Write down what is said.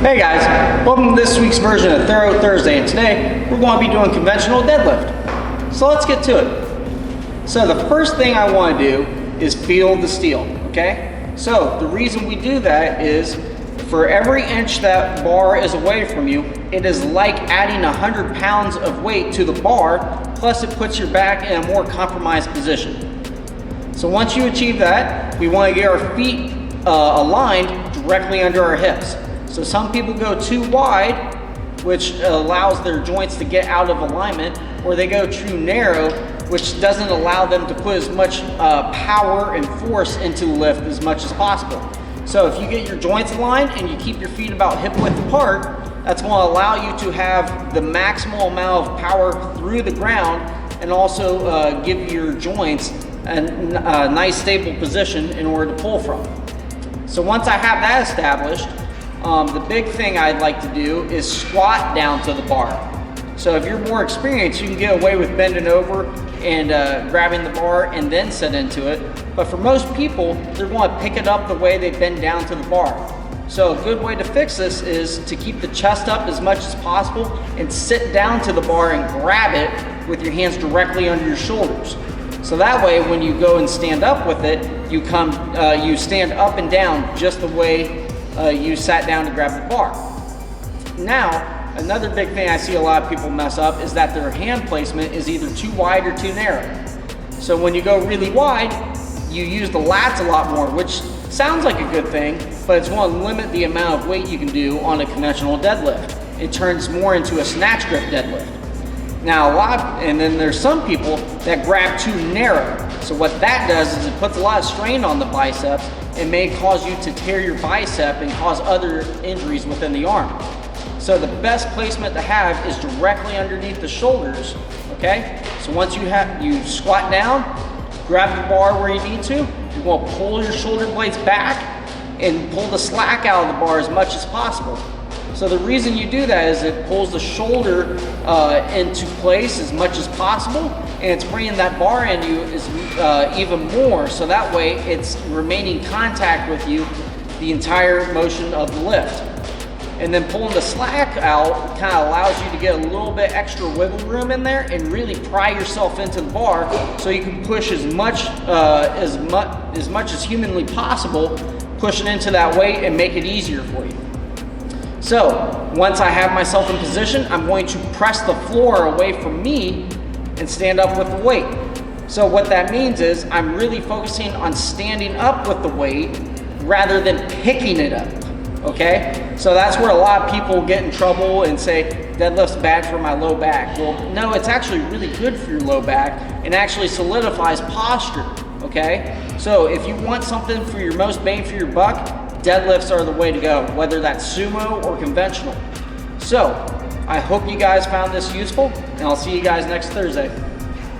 Hey guys, welcome to this week's version of Thorough Thursday, and today we're going to be doing conventional deadlift. So let's get to it. So the first thing I want to do is feel the steel, okay? So the reason we do that is for every inch that bar is away from you, it is like adding 100 pounds of weight to the bar, plus it puts your back in a more compromised position. So once you achieve that, we want to get our feet aligned directly under our hips. So some people go too wide, which allows their joints to get out of alignment, or they go too narrow, which doesn't allow them to put as much power and force into the lift as much as possible. So if you get your joints aligned and you keep your feet about hip width apart, that's going to allow you to have the maximal amount of power through the ground and also give your joints a nice stable position in order to pull from. So once I have that established, the big thing I'd like to do is squat down to the bar. So if you're more experienced, you can get away with bending over and grabbing the bar and then sit into it. But for most people, they're going to pick it up the way they bend down to the bar. So a good way to fix this is to keep the chest up as much as possible and sit down to the bar and grab it with your hands directly under your shoulders. So that way, when you go and stand up with it, you stand up and down just the way you sat down to grab the bar. Now, another big thing I see a lot of people mess up is that their hand placement is either too wide or too narrow. So when you go really wide, you use the lats a lot more, which sounds like a good thing, but it's going to limit the amount of weight you can do on a conventional deadlift. It turns more into a snatch grip deadlift. Now and then there's some people that grab too narrow. So what that does is it puts a lot of strain on the biceps and may cause you to tear your bicep and cause other injuries within the arm. So the best placement to have is directly underneath the shoulders, okay? So once you squat down, grab the bar where you need to, you're going to pull your shoulder blades back and pull the slack out of the bar as much as possible. So the reason you do that is it pulls the shoulder into place as much as possible, and it's bringing that bar in you even more, so that way it's remaining contact with you the entire motion of the lift. And then pulling the slack out kind of allows you to get a little bit extra wiggle room in there and really pry yourself into the bar so you can push as much as humanly possible, push it into that weight and make it easier for you. So once I have myself in position, I'm going to press the floor away from me and stand up with the weight. So what that means is I'm really focusing on standing up with the weight rather than picking it up, okay? So that's where a lot of people get in trouble and say, deadlift's bad for my low back. Well, no, it's actually really good for your low back and actually solidifies posture, okay? So if you want something for your most bang for your buck, deadlifts are the way to go, whether that's sumo or conventional. So I hope you guys found this useful, and I'll see you guys next Thursday.